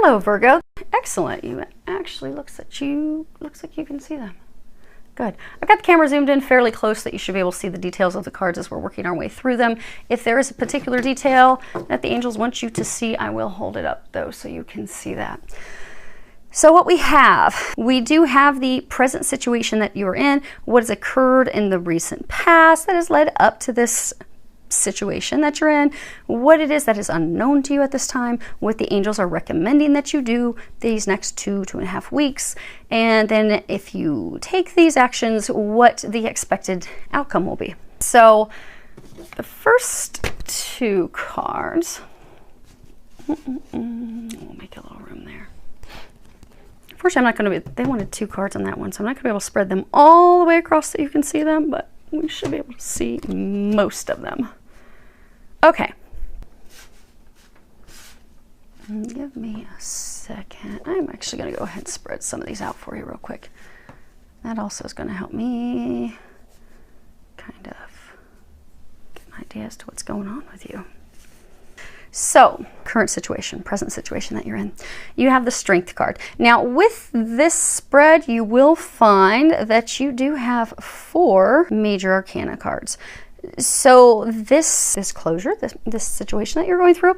Hello, Virgo. Excellent. You actually looks like you can see them. Good. I've got the camera zoomed in fairly close that you should be able to see the details of the cards as we're working our way through them. If there is a particular detail that the angels want you to see, I will hold it up though so you can see that. So what we do have the present situation that you're in, what has occurred in the recent past that has led up to this situation that you're in, what it is that is unknown to you at this time, what the angels are recommending that you do these next 2.5 weeks, and then if you take these actions, what the expected outcome will be. So the first 2 cards, we'll make a little room there. Unfortunately, I'm not going to be, they wanted 2 cards on that one, so I'm not going to be able to spread them all the way across so you can see them, but we should be able to see most of them. Okay. Give me a second. I'm actually going to go ahead and spread some of these out for you real quick. That also is going to help me kind of get an idea as to what's going on with you. So, current situation, present situation that you're in. You have the Strength card. Now, with this spread, you will find that you do have 4 major arcana cards. So, this closure, this situation that you're going through,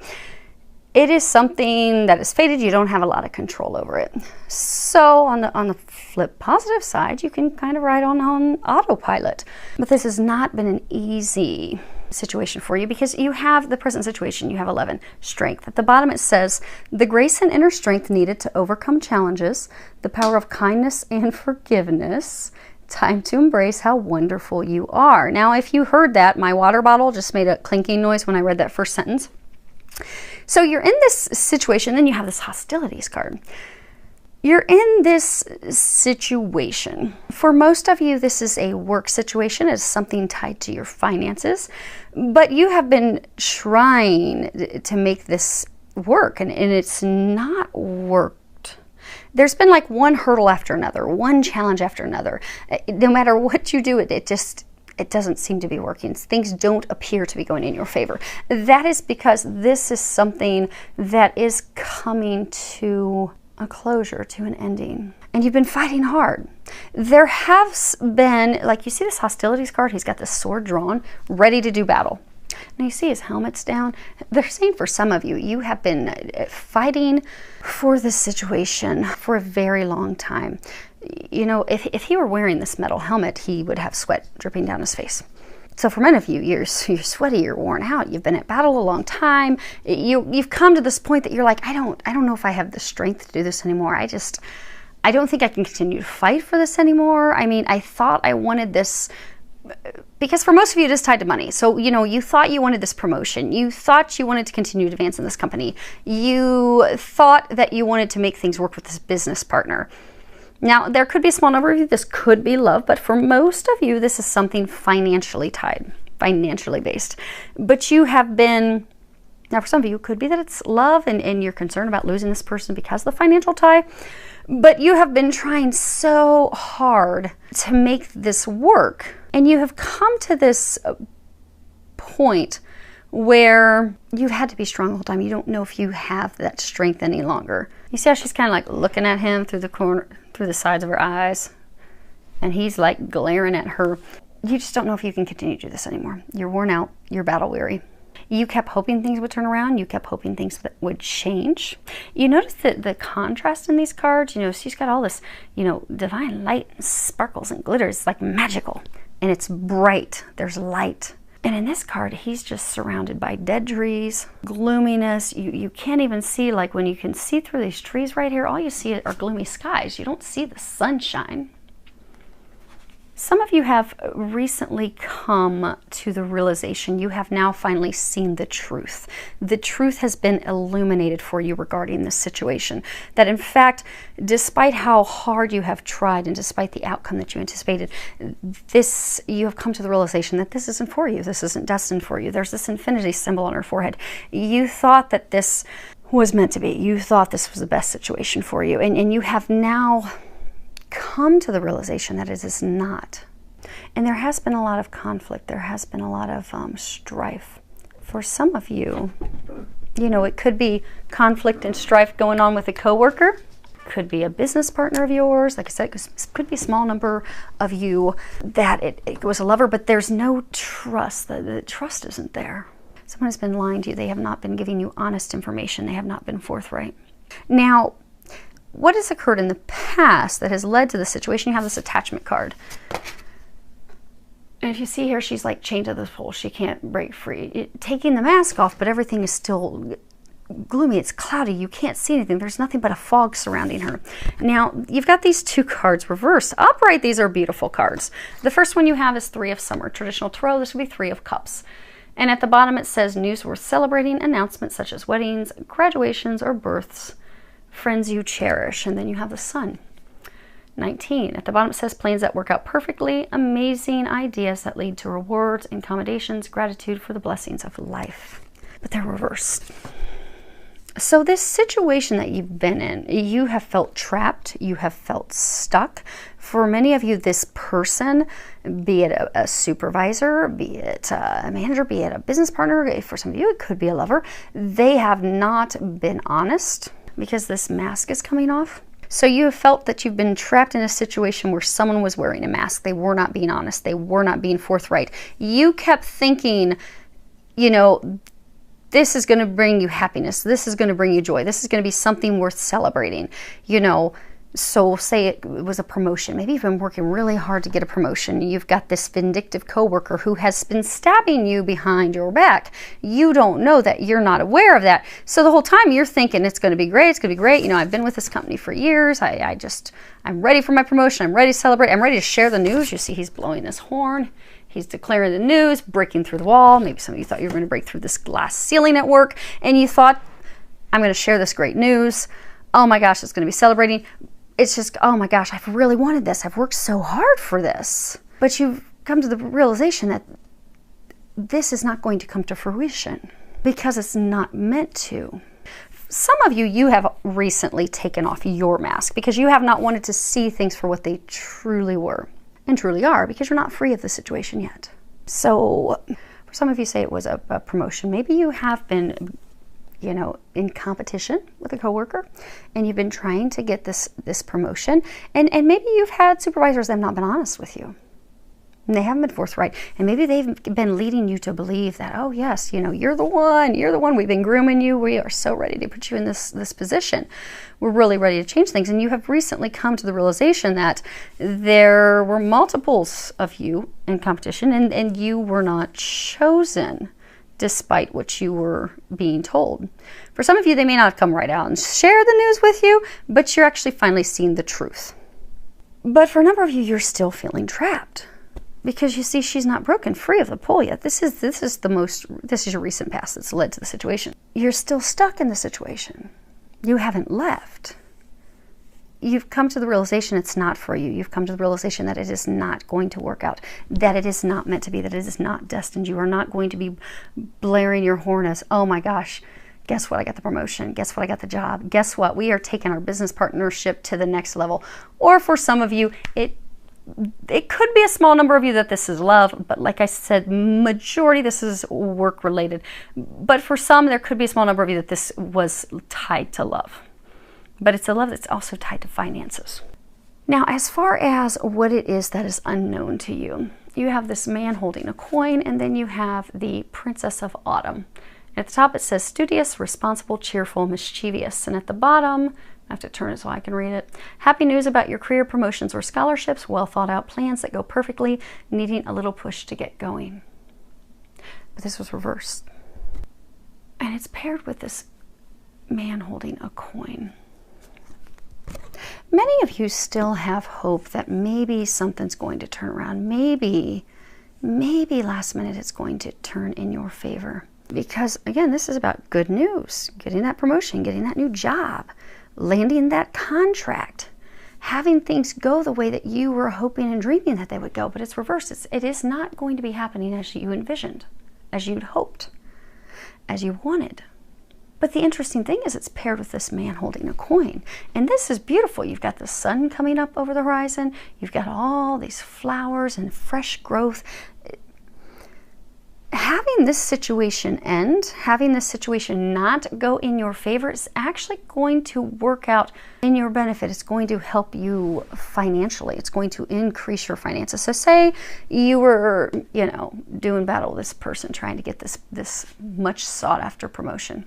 it is something that is fated. You don't have a lot of control over it. So, on the flip positive side, you can kind of ride on autopilot. But this has not been an easy situation for you because you have the present situation. You have 11, strength. At the bottom it says, the grace and inner strength needed to overcome challenges, the power of kindness and forgiveness, time to embrace how wonderful you are. Now, if you heard that, my water bottle just made a clinking noise when I read that first sentence. So you're in this situation, then you have this hostilities card. You're in this situation. For most of you, this is a work situation. It's something tied to your finances. But you have been trying to make this work, and it's not worked. There's been like one hurdle after another, one challenge after another. No matter what you do, it doesn't seem to be working. Things don't appear to be going in your favor. That is because this is something that is coming to a closure, to an ending. And you've been fighting hard. There has been, like you see this hostilities card, he's got this sword drawn, ready to do battle. Now you see his helmet's down. They're saying for some of you, you have been fighting for this situation for a very long time. You know, if he were wearing this metal helmet, he would have sweat dripping down his face. So for many of you, you're sweaty, you're worn out, you've been at battle a long time. You've come to this point that you're like, I don't know if I have the strength to do this anymore. I don't think I can continue to fight for this anymore. I mean, I thought I wanted this, because for most of you, it is tied to money. So, you know, you thought you wanted this promotion. You thought you wanted to continue to advance in this company. You thought that you wanted to make things work with this business partner. Now, there could be a small number of you, this could be love, but for most of you, this is something financially tied, financially based. But you have been, now for some of you, it could be that it's love and you're concerned about losing this person because of the financial tie, but you have been trying so hard to make this work, and you have come to this point where you've had to be strong the whole time. You don't know if you have that strength any longer. You see how she's kind of like looking at him through the corner, through the sides of her eyes, and he's like glaring at her. You just don't know if you can continue to do this anymore. You're worn out, you're battle weary. You kept hoping things would turn around, you kept hoping things would change. You notice that the contrast in these cards, you know, she's got all this, you know, divine light and sparkles and glitters. It's like magical, and it's bright, there's light. And in this card, he's just surrounded by dead trees, gloominess. You can't even see, like when you can see through these trees right here, all you see are gloomy skies. You don't see the sunshine. Some of you have recently come to the realization you have now finally seen the truth. The truth has been illuminated for you regarding this situation. That in fact, despite how hard you have tried and despite the outcome that you anticipated, you have come to the realization that this isn't for you. This isn't destined for you. There's this infinity symbol on her forehead. You thought that this was meant to be. You thought this was the best situation for you. And you have now come to the realization that it is not. And there has been a lot of conflict. There has been a lot of strife. For some of you, You know, it could be conflict and strife going on with a coworker. Could be a business partner of yours. Like I said, it could be a small number of you that it was a lover, but there's no trust. The trust isn't there. Someone has been lying to you. They have not been giving you honest information. They have not been forthright. Now, what has occurred in the past that has led to this situation? You have this attachment card. And if you see here, she's like chained to this pole. She can't break free. Taking the mask off, but everything is still gloomy. It's cloudy. You can't see anything. There's nothing but a fog surrounding her. Now, you've got these two cards reversed. Upright, these are beautiful cards. The first one you have is Three of Summer. Traditional tarot, this would be Three of Cups. And at the bottom it says news worth celebrating, announcements such as weddings, graduations, or births, friends you cherish. And then you have the Sun. 19. At the bottom it says plans that work out perfectly, amazing ideas that lead to rewards, accommodations, gratitude for the blessings of life. But they're reversed. So this situation that you've been in, you have felt trapped, you have felt stuck. For many of you, this person, be it a supervisor, be it a manager, be it a business partner, for some of you it could be a lover, they have not been honest because this mask is coming off. So you have felt that you've been trapped in a situation where someone was wearing a mask. They were not being honest. They were not being forthright. You kept thinking, you know, this is going to bring you happiness. This is going to bring you joy. This is going to be something worth celebrating. You know, so say it was a promotion. Maybe you've been working really hard to get a promotion. You've got this vindictive coworker who has been stabbing you behind your back. You don't know that. You're not aware of that. So the whole time you're thinking it's going to be great. It's going to be great. You know, I've been with this company for years. I'm ready for my promotion. I'm ready to celebrate. I'm ready to share the news. You see, he's blowing this horn. He's declaring the news, breaking through the wall. Maybe some of you thought you were going to break through this glass ceiling at work, and you thought, I'm going to share this great news. Oh my gosh, it's going to be celebrating. It's just, oh my gosh, I've really wanted this. I've worked so hard for this. But you've come to the realization that this is not going to come to fruition because it's not meant to. Some of you have recently taken off your mask because you have not wanted to see things for what they truly were. And truly are, because you're not free of the situation yet. So for some of you, say it was a promotion. Maybe you have been, you know, in competition with a coworker and you've been trying to get this promotion. And maybe you've had supervisors that have not been honest with you. And they haven't been forthright. And maybe they've been leading you to believe that, oh yes, you know, you're the one, we've been grooming you. We are so ready to put you in this position. We're really ready to change things. And you have recently come to the realization that there were multiples of you in competition and you were not chosen despite what you were being told. For some of you, they may not have come right out and share the news with you, but you're actually finally seeing the truth. But for a number of you, you're still feeling trapped. Because you see, she's not broken free of the pole yet. This is your recent past that's led to the situation. You're still stuck in the situation. You haven't left. You've come to the realization it's not for you. You've come to the realization that it is not going to work out, that it is not meant to be, that it is not destined. You are not going to be blaring your horn as, oh my gosh, guess what? I got the promotion. Guess what? I got the job. Guess what? We are taking our business partnership to the next level. Or for some of you, it could be a small number of you that this is love, but like I said, majority this is work related. But for some, there could be a small number of you that this was tied to love. But it's a love that's also tied to finances. Now, as far as what it is that is unknown to you, you have this man holding a coin, and then you have the Princess of Autumn. At the top it says studious, responsible, cheerful, mischievous. And at the bottom, I have to turn it so I can read it. Happy news about your career, promotions, or scholarships. Well thought out plans that go perfectly, needing a little push to get going. But this was reversed. And it's paired with this man holding a coin. Many of you still have hope that maybe something's going to turn around. Maybe last minute it's going to turn in your favor. Because again, this is about good news. Getting that promotion, getting that new job, landing that contract, having things go the way that you were hoping and dreaming that they would go, but it's reversed. It is not going to be happening as you envisioned, as you'd hoped, as you wanted. But the interesting thing is it's paired with this man holding a coin. And this is beautiful. You've got the sun coming up over the horizon. You've got all these flowers and fresh growth. having this situation end, having this situation not go in your favor is actually going to work out in your benefit. It's going to help you financially. It's going to increase your finances. So say you were, you know, doing battle with this person, trying to get this much sought after promotion.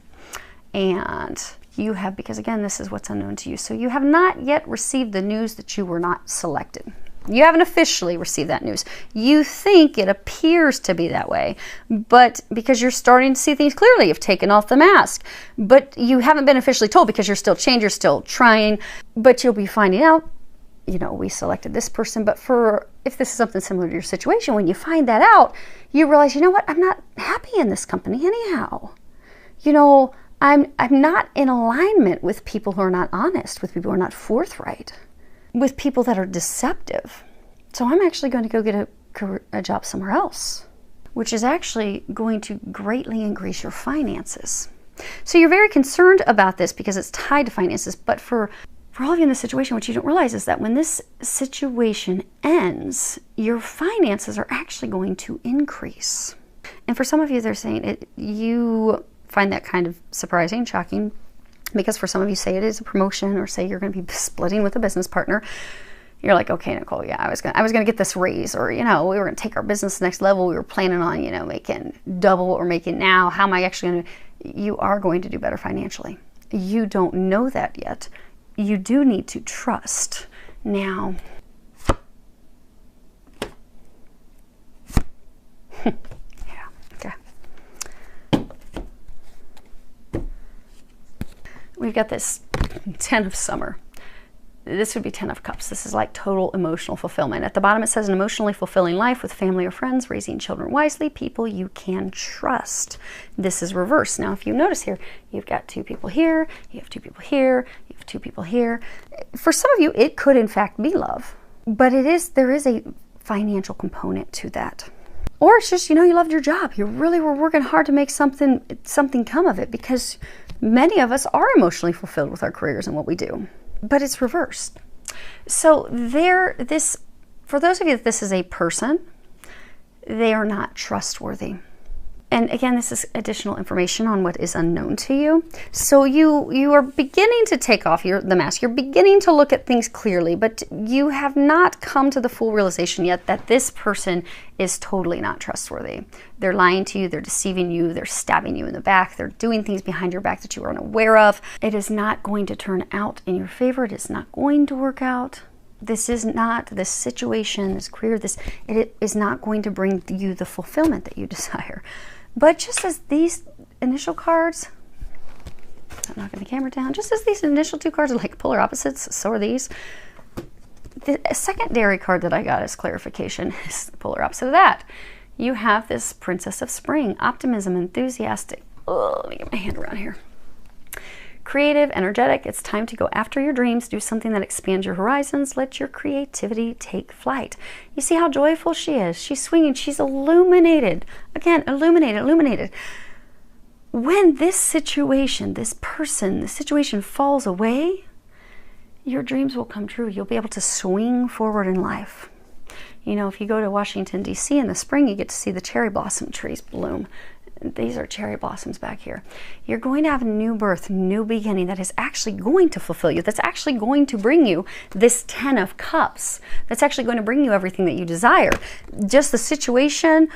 And you have, because again, this is what's unknown to you. So you have not yet received the news that you were not selected. You haven't officially received that news. You think it appears to be that way, but because you're starting to see things clearly, you've taken off the mask, but you haven't been officially told because you're still changed, you're still trying, but you'll be finding out, you know, we selected this person. But if this is something similar to your situation, when you find that out, you realize, you know what, I'm not happy in this company anyhow. You know, I'm not in alignment with people who are not honest, with people who are not forthright, with people that are deceptive. So I'm actually going to go get a job somewhere else, which is actually going to greatly increase your finances. So you're very concerned about this because it's tied to finances. But for all of you in this situation, what you don't realize is that when this situation ends, your finances are actually going to increase. And for some of you, they're saying you find that kind of surprising, shocking, because for some of you, say it is a promotion, or say you're going to be splitting with a business partner. You're like, okay, Nicole, yeah, I was going to get this raise, or, you know, we were going to take our business to the next level. We were planning on, you know, making double what we're making now. How am I actually going to? You are going to do better financially. You don't know that yet. You do need to trust. Now, yeah, okay. We've got this 10 of summer. This would be 10 of cups. This is like total emotional fulfillment. At the bottom, it says an emotionally fulfilling life with family or friends, raising children wisely, people you can trust. This is reverse. Now, if you notice here, you've got 2 people here, you have 2 people here, you have 2 people here. For some of you, it could in fact be love, but there is a financial component to that. Or it's just, you know, you loved your job. You really were working hard to make something come of it, because many of us are emotionally fulfilled with our careers and what we do, but it's reversed. So for those of you that this is a person, they are not trustworthy. And again, this is additional information on what is unknown to you. So you are beginning to take off the mask. You're beginning to look at things clearly, but you have not come to the full realization yet that this person is totally not trustworthy. They're lying to you, they're deceiving you, they're stabbing you in the back, they're doing things behind your back that you are unaware of. It is not going to turn out in your favor. It is not going to work out. This situation, this career, it is not going to bring you the fulfillment that you desire. But just as these initial cards, I'm knocking the camera down, just as these initial 2 cards are like polar opposites, so are these. The secondary card that I got as clarification is the polar opposite of that. You have this Princess of Spring, optimism, enthusiastic. Oh, let me get my hand around here. Creative, energetic, it's time to go after your dreams, do something that expands your horizons, let your creativity take flight. You see how joyful she is? She's swinging, she's illuminated. Again, illuminated. When this situation, this situation falls away, your dreams will come true. You'll be able to swing forward in life. You know, if you go to Washington, D.C. in the spring, you get to see the cherry blossom trees bloom. These are cherry blossoms back here. You're going to have a new birth, new beginning that is actually going to fulfill you. That's actually going to bring you this 10 of cups. That's actually going to bring you everything that you desire. Just the situation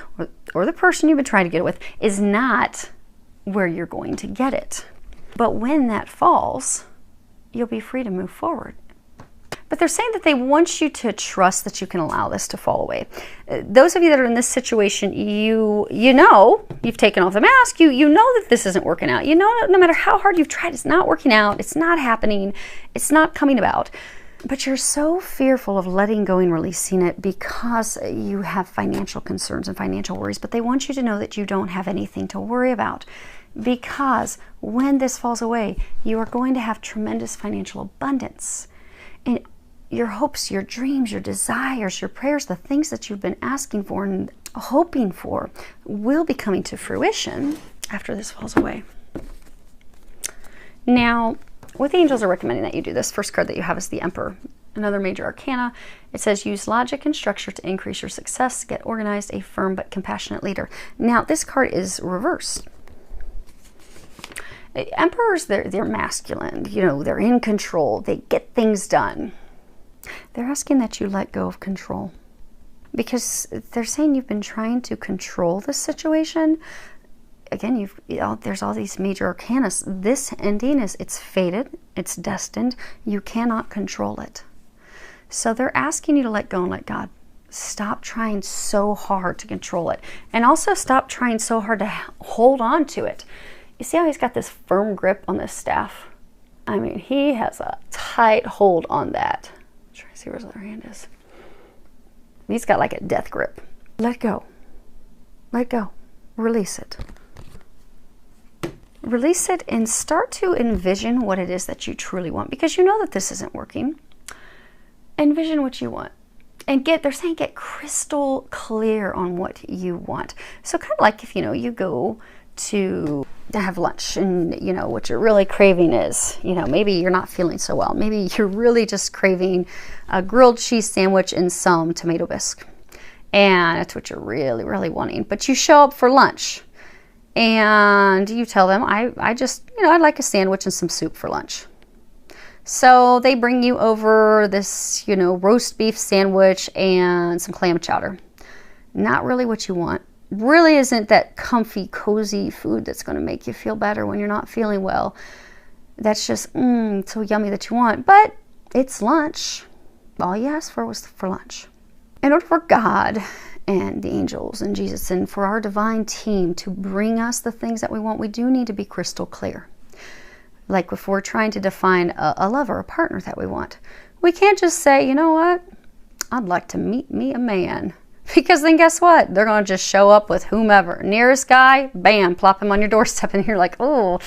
or the person you've been trying to get it with is not where you're going to get it. But when that falls, you'll be free to move forward. But they're saying that they want you to trust that you can allow this to fall away. Those of you that are in this situation, you know, you've taken off the mask, you know that this isn't working out. You know, no matter how hard you've tried, it's not working out, it's not happening, it's not coming about. But you're so fearful of letting go and releasing it because you have financial concerns and financial worries. But they want you to know that you don't have anything to worry about, because when this falls away, you are going to have tremendous financial abundance. And your hopes, your dreams, your desires, your prayers, the things that you've been asking for and hoping for will be coming to fruition after this falls away. Now, what the angels are recommending that you do, this first card that you have is the Emperor. Another major arcana, it says use logic and structure to increase your success, get organized, a firm but compassionate leader. Now this card is reversed. Emperors, they're masculine, you know, they're in control, they get things done. They're asking that you let go of control, because they're saying you've been trying to control this situation. Again, there's all these major arcana. This ending it's fated, it's destined. You cannot control it. So they're asking you to let go and let God. Stop trying so hard to control it. And also stop trying so hard to hold on to it. You see how he's got this firm grip on this staff? I mean, he has a tight hold on that. I'm trying to see where his other hand is. He's got like a death grip. Let go. Let go. Release it. Release it and start to envision what it is that you truly want, because you know that this isn't working. Envision what you want. And they're saying get crystal clear on what you want. So kind of like if, you know, you go to have lunch and, you know, what you're really craving is, you know, maybe you're not feeling so well. Maybe you're really just craving a grilled cheese sandwich and some tomato bisque. And that's what you're really, really wanting. But you show up for lunch and you tell them, I just, you know, I'd like a sandwich and some soup for lunch. So they bring you over this, you know, roast beef sandwich and some clam chowder. Not really what you want. Really isn't that comfy, cozy food that's going to make you feel better when you're not feeling well. That's just so yummy that you want. But it's lunch. All you asked for was for lunch. In order for God and the angels and Jesus and for our divine team to bring us the things that we want, we do need to be crystal clear. Like if we're trying to define a lover, a partner that we want, we can't just say, you know what, I'd like to meet me a man. Because then guess what? They're going to just show up with whomever. Nearest guy, bam, plop him on your doorstep. And you're like, oh,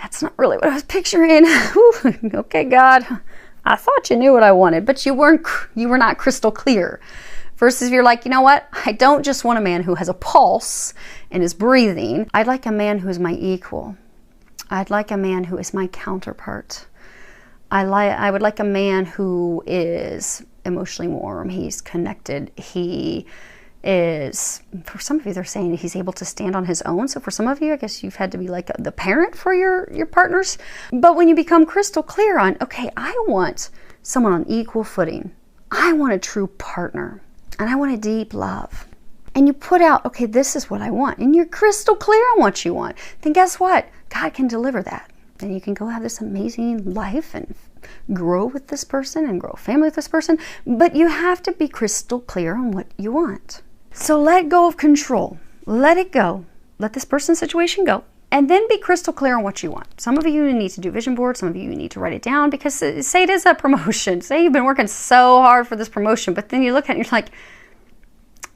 that's not really what I was picturing. Okay, God, I thought you knew what I wanted, but you were not crystal clear. Versus if you're like, you know what? I don't just want a man who has a pulse and is breathing. I'd like a man who is my equal. I'd like a man who is my counterpart. I would like a man who is emotionally warm. He's connected. He is, for some of you, they're saying he's able to stand on his own. So for some of you, I guess you've had to be like the parent for your partners. But when you become crystal clear on, okay, I want someone on equal footing. I want a true partner. And I want a deep love. And you put out, okay, this is what I want. And you're crystal clear on what you want. Then guess what? God can deliver that. Then you can go have this amazing life and grow with this person and grow a family with this person. But you have to be crystal clear on what you want. So let go of control. Let it go. Let this person's situation go. And then be crystal clear on what you want. Some of you need to do vision boards. Some of you need to write it down, because say it is a promotion. Say you've been working so hard for this promotion, but then you look at it and you're like,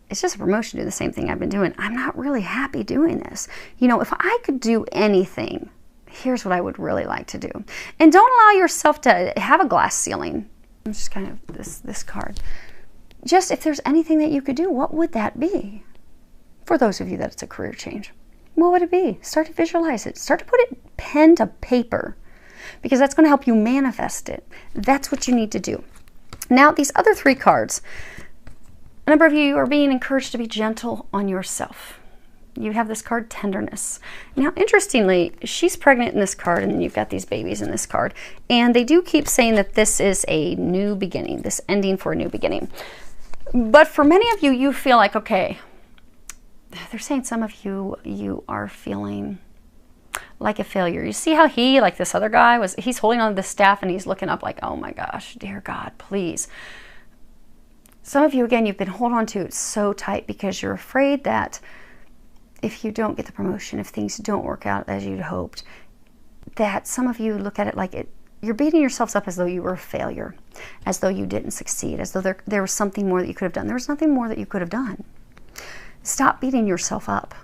it's just a promotion to do the same thing I've been doing. I'm not really happy doing this. You know, if I could do anything, here's what I would really like to do. And don't allow yourself to have a glass ceiling. I'm just kind of this card. Just if there's anything that you could do, what would that be? For those of you that it's a career change. What would it be? Start to visualize it. Start to put it pen to paper, because that's going to help you manifest it. That's what you need to do. Now, these other three cards, a number of you are being encouraged to be gentle on yourself. You have this card, tenderness. Now, interestingly, she's pregnant in this card, and then you've got these babies in this card. And they do keep saying that this is a new beginning, this ending for a new beginning. But for many of you, you feel like, okay, they're saying some of you are feeling like a failure. You see how he, like this other guy, he's holding on to the staff and he's looking up like, oh my gosh, dear God, please. Some of you, again, you've been holding on to it so tight because you're afraid that if you don't get the promotion, if things don't work out as you'd hoped, that some of you look at it like you're beating yourselves up as though you were a failure, as though you didn't succeed, as though there was something more that you could have done. There was nothing more that you could have done. Stop beating yourself up.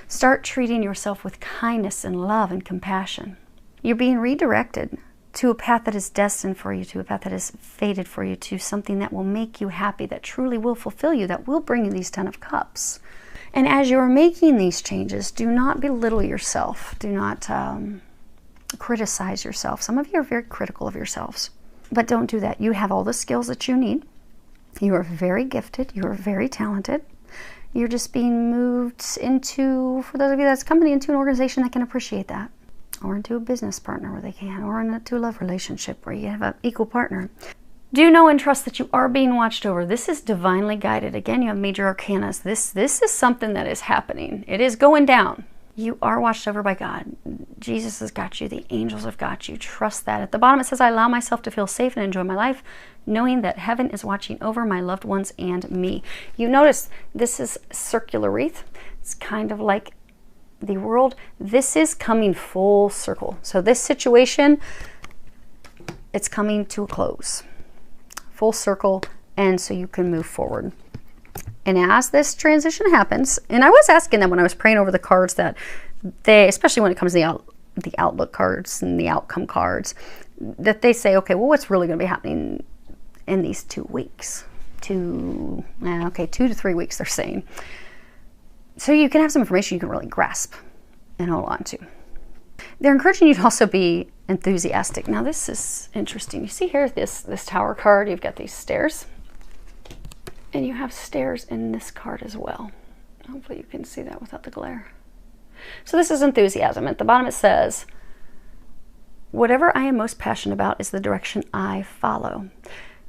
Start treating yourself with kindness and love and compassion. You're being redirected to a path that is destined for you, to a path that is fated for you, to something that will make you happy, that truly will fulfill you, that will bring you these 10 of Cups. And as you're making these changes, do not belittle yourself. Do not criticize yourself. Some of you are very critical of yourselves. But don't do that. You have all the skills that you need. You are very gifted. You are very talented. You're just being moved into, for those of you that's company, into an organization that can appreciate that, or into a business partner where they can, or into a love relationship where you have an equal partner. Do know and trust that you are being watched over. This is divinely guided. Again, you have major arcana. This is something that is happening. It is going down. You are watched over by God. Jesus has got you. The angels have got you. Trust that. At the bottom it says, I allow myself to feel safe and enjoy my life, knowing that heaven is watching over my loved ones and me. You notice this is circular wreath. It's kind of like the world. This is coming full circle. So this situation, it's coming to a close. Full circle, and so you can move forward. And as this transition happens, and I was asking them when I was praying over the cards that they, especially when it comes to the outlook cards and the outcome cards, that they say, okay, well, what's really going to be happening in these 2 weeks? 2 to 3 weeks, they're saying. So you can have some information you can really grasp and hold on to. They're encouraging you to also be enthusiastic. Now, this is interesting. You see here, this Tower card, you've got these stairs. And you have stairs in this card as well. Hopefully you can see that without the glare. So this is enthusiasm. At the bottom it says, whatever I am most passionate about is the direction I follow.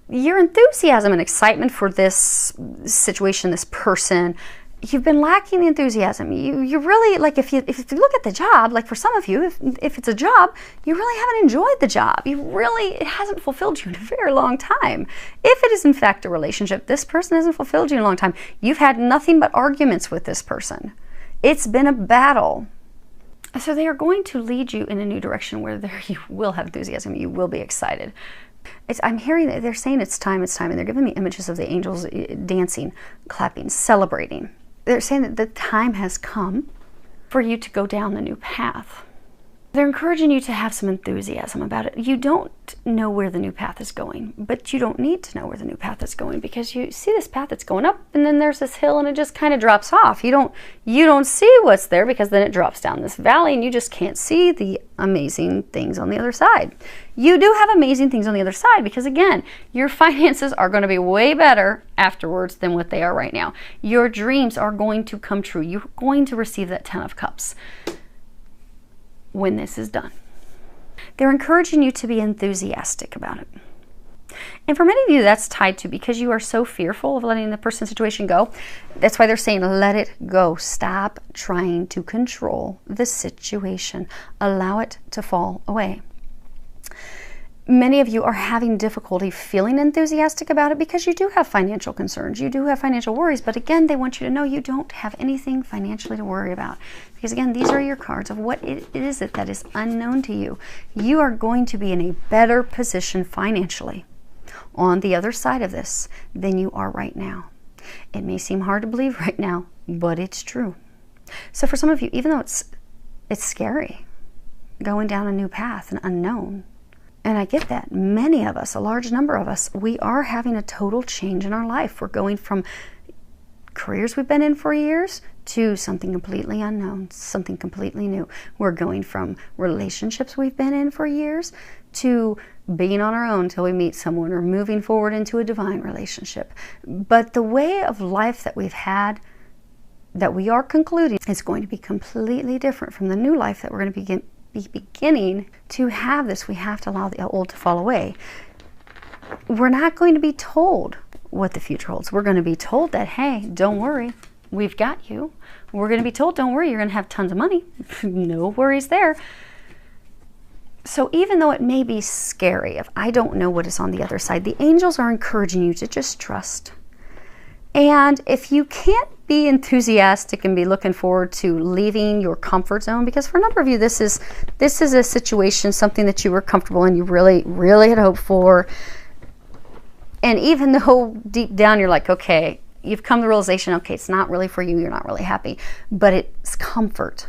Your enthusiasm and excitement for this situation, this person, you've been lacking the enthusiasm. You really, like if you look at the job, like for some of you, if it's a job, you really haven't enjoyed the job. It hasn't fulfilled you in a very long time. If it is in fact a relationship, this person hasn't fulfilled you in a long time. You've had nothing but arguments with this person. It's been a battle. So they are going to lead you in a new direction where you will have enthusiasm. You will be excited. I'm hearing that they're saying it's time, and they're giving me images of the angels dancing, clapping, celebrating. They're saying that the time has come for you to go down the new path. They're encouraging you to have some enthusiasm about it. You don't know where the new path is going, but you don't need to know where the new path is going, because you see this path that's going up, and then there's this hill, and it just kind of drops off. You don't see what's there, because then it drops down this valley, and you just can't see the amazing things on the other side. You do have amazing things on the other side, because again, your finances are going to be way better afterwards than what they are right now. Your dreams are going to come true. You're going to receive that 10 of Cups when this is done. They're encouraging you to be enthusiastic about it. And for many of you, that's tied to because you are so fearful of letting the person's situation go. That's why they're saying, let it go. Stop trying to control the situation. Allow it to fall away. Many of you are having difficulty feeling enthusiastic about it because you do have financial concerns. You do have financial worries. But again, they want you to know you don't have anything financially to worry about. Because again, these are your cards of what it is that is unknown to you. You are going to be in a better position financially on the other side of this than you are right now. It may seem hard to believe right now, but it's true. So for some of you, even though it's scary going down a new path, an unknown, and I get that. Many of us, a large number of us, we are having a total change in our life. We're going from careers we've been in for years to something completely unknown, something completely new. We're going from relationships we've been in for years to being on our own until we meet someone, or moving forward into a divine relationship. But the way of life that we've had, that we are concluding, is going to be completely different from the new life that we're going to be beginning to have. This, we have to allow the old to fall away. We're not going to be told what the future holds. We're going to be told that, hey, don't worry, we've got you. We're going to be told, don't worry, you're going to have tons of money. No worries there. So even though it may be scary, if I don't know what is on the other side, the angels are encouraging you to just trust. And if you can't be enthusiastic and be looking forward to leaving your comfort zone, because for a number of you, this is a situation, something that you were comfortable in, you really, really had hoped for. And even though deep down you're like, okay, you've come to the realization, okay, it's not really for you, you're not really happy, but it's comfort.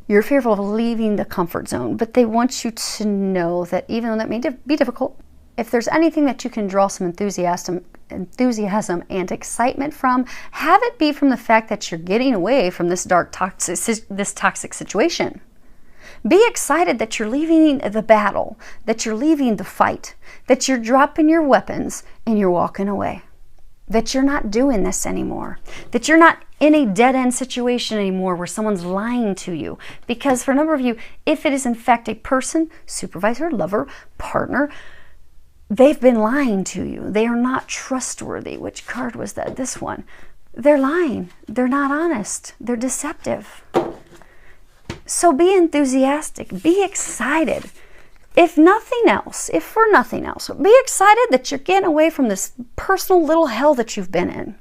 You're fearful of leaving the comfort zone, but they want you to know that even though that may be difficult, if there's anything that you can draw some enthusiasm and excitement from, have it be from the fact that you're getting away from this dark, toxic situation. Be excited that you're leaving the battle, that you're leaving the fight, that you're dropping your weapons and you're walking away. That you're not doing this anymore. That you're not in a dead-end situation anymore where someone's lying to you. Because for a number of you, if it is in fact a person, supervisor, lover, partner, they've been lying to you. They are not trustworthy. Which card was that? This one. They're lying. They're not honest. They're deceptive. So be enthusiastic. Be excited. If nothing else, if for nothing else, be excited that you're getting away from this personal little hell that you've been in.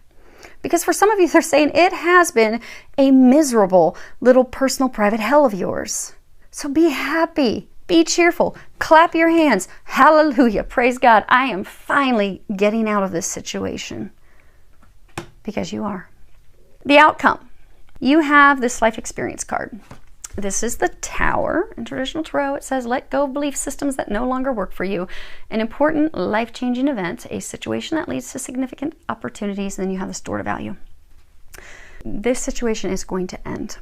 Because for some of you, they're saying it has been a miserable little personal private hell of yours. So be happy. Be cheerful. Clap your hands. Hallelujah. Praise God. I am finally getting out of this situation. Because you are. The outcome. You have this life experience card. This is the Tower. In traditional tarot, it says, let go of belief systems that no longer work for you. An important life-changing event, a situation that leads to significant opportunities, and then you have the store to value. This situation is going to end.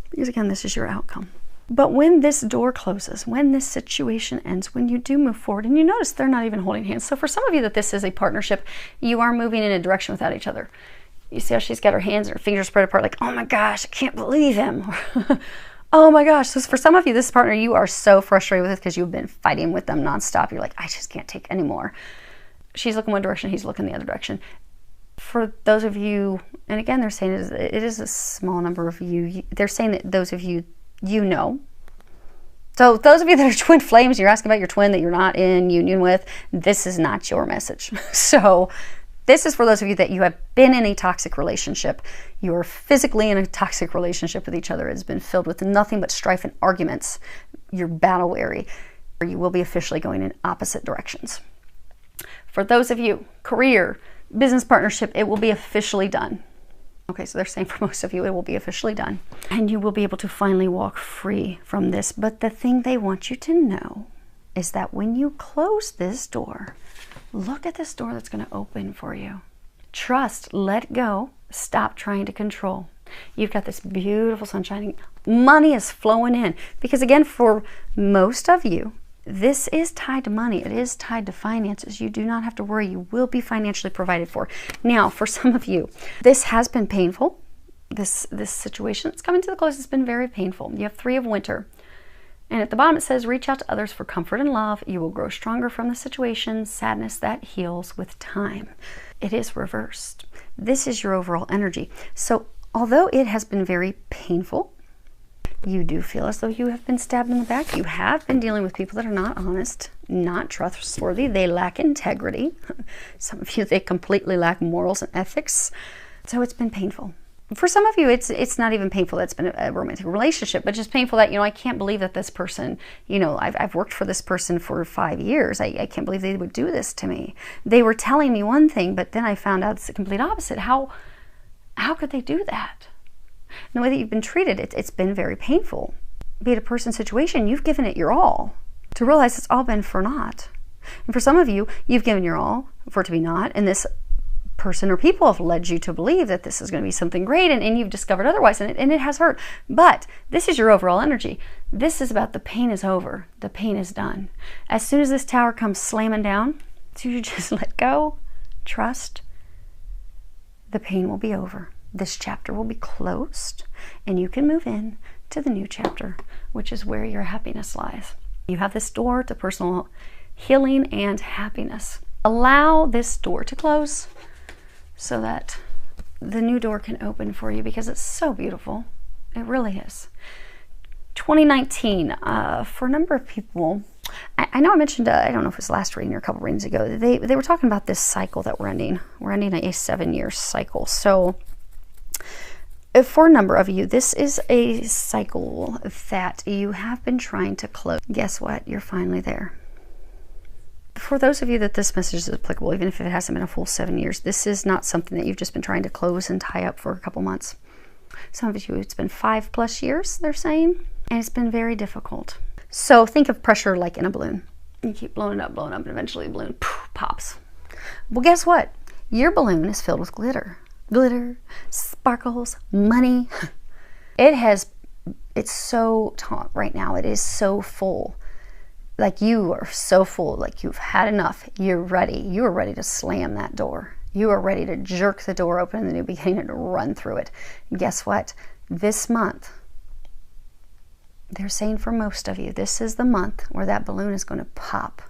Because again, this is your outcome. But when this door closes, when this situation ends, when you do move forward, and you notice they're not even holding hands. So for some of you that this is a partnership, you are moving in a direction without each other. You see how she's got her hands and her fingers spread apart like, oh my gosh, I can't believe him. Oh my gosh. So for some of you, this partner, you are so frustrated with it because you've been fighting with them nonstop. You're like, I just can't take anymore. She's looking one direction, he's looking the other direction. For those of you, and again, they're saying it is a small number of you. They're saying that those of you, you know. So those of you that are twin flames, you're asking about your twin that you're not in union with, this is not your message. So this is for those of you that you have been in a toxic relationship. You are physically in a toxic relationship with each other. It's been filled with nothing but strife and arguments. You're battle weary. Or you will be officially going in opposite directions. For those of you, career, business partnership, it will be officially done. Okay, so they're saying for most of you, it will be officially done. And you will be able to finally walk free from this. But the thing they want you to know is that when you close this door, look at this door that's going to open for you. Trust, let go, stop trying to control. You've got this beautiful sun shining. Money is flowing in. Because again, for most of you, this is tied to money. It is tied to finances. You do not have to worry. You will be financially provided for. Now, for some of you, this has been painful. This situation that's coming to the close has been very painful. You have 3 of Winter. And at the bottom it says, reach out to others for comfort and love. You will grow stronger from the situation. Sadness that heals with time. It is reversed. This is your overall energy. So although it has been very painful, you do feel as though you have been stabbed in the back. You have been dealing with people that are not honest, not trustworthy. They lack integrity. Some of you, they completely lack morals and ethics. So it's been painful. For some of you, it's not even painful that's been a romantic relationship, but just painful that, I can't believe that this person, I've worked for this person for 5 years. I can't believe they would do this to me. They were telling me one thing, but then I found out it's the complete opposite. How could they do that? And the way that you've been treated, it's been very painful. Be it a person situation, you've given it your all to realize it's all been for naught. And for some of you, you've given your all for it to be naught, and this person or people have led you to believe that this is going to be something great, and you've discovered otherwise, and it has hurt. But this is your overall energy. This is about the pain is over. The pain is done. As soon as this tower comes slamming down, as soon as you just let go, trust, the pain will be over. This chapter will be closed, and you can move in to the new chapter, which is where your happiness lies. You have this door to personal healing and happiness. Allow this door to close so that the new door can open for you, because it's so beautiful. It really is. 2019, for a number of people, I know I mentioned, I don't know if it was last reading or a couple readings ago, they were talking about this cycle that we're ending. We're ending a 7-year cycle. So for a number of you, this is a cycle that you have been trying to close. Guess what? You're finally there. For those of you that this message is applicable, even if it hasn't been a full 7 years, this is not something that you've just been trying to close and tie up for a couple months. Some of you, it's been 5+ years, they're saying, and it's been very difficult. So think of pressure like in a balloon. You keep blowing it up, and eventually the balloon pops. Well, guess what? Your balloon is filled with glitter. Glitter, sparkles, money. It has it's so taut right now. It is so full. Like you are so full, like you've had enough. You're ready. You are ready to slam that door. You are ready to jerk the door open in the new beginning and run through it. And guess what? This month, they're saying for most of you, this is the month where that balloon is going to pop.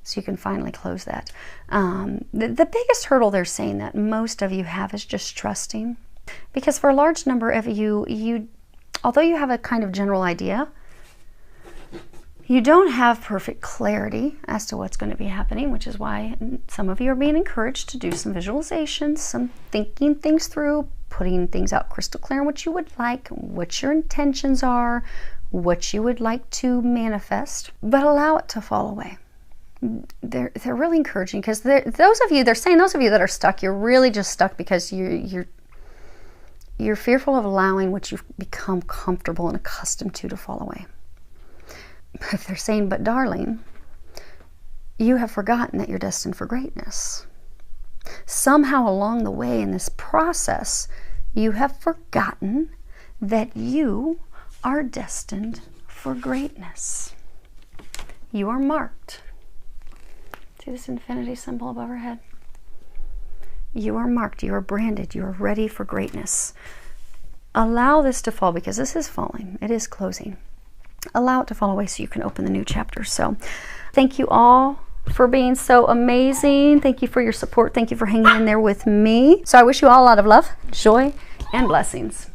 So you can finally close that. The biggest hurdle they're saying that most of you have is just trusting. Because for a large number of you, although you have a kind of general idea, you don't have perfect clarity as to what's going to be happening, which is why some of you are being encouraged to do some visualizations, some thinking things through, putting things out crystal clear on what you would like, what your intentions are, what you would like to manifest, but allow it to fall away. They're really encouraging, because those of you that are stuck, you're really just stuck because you're fearful of allowing what you've become comfortable and accustomed to fall away. If they're saying, but darling, you have forgotten that you're destined for greatness. Somehow along the way in this process, you have forgotten that you are destined for greatness. You are marked. See this infinity symbol above our head? You are marked, you are branded, you are ready for greatness. Allow this to fall, because this is falling, it is closing. Allow it to fall away so you can open the new chapter. So thank you all for being so amazing. Thank you for your support. Thank you for hanging in there with me. So I wish you all a lot of love, joy, and blessings.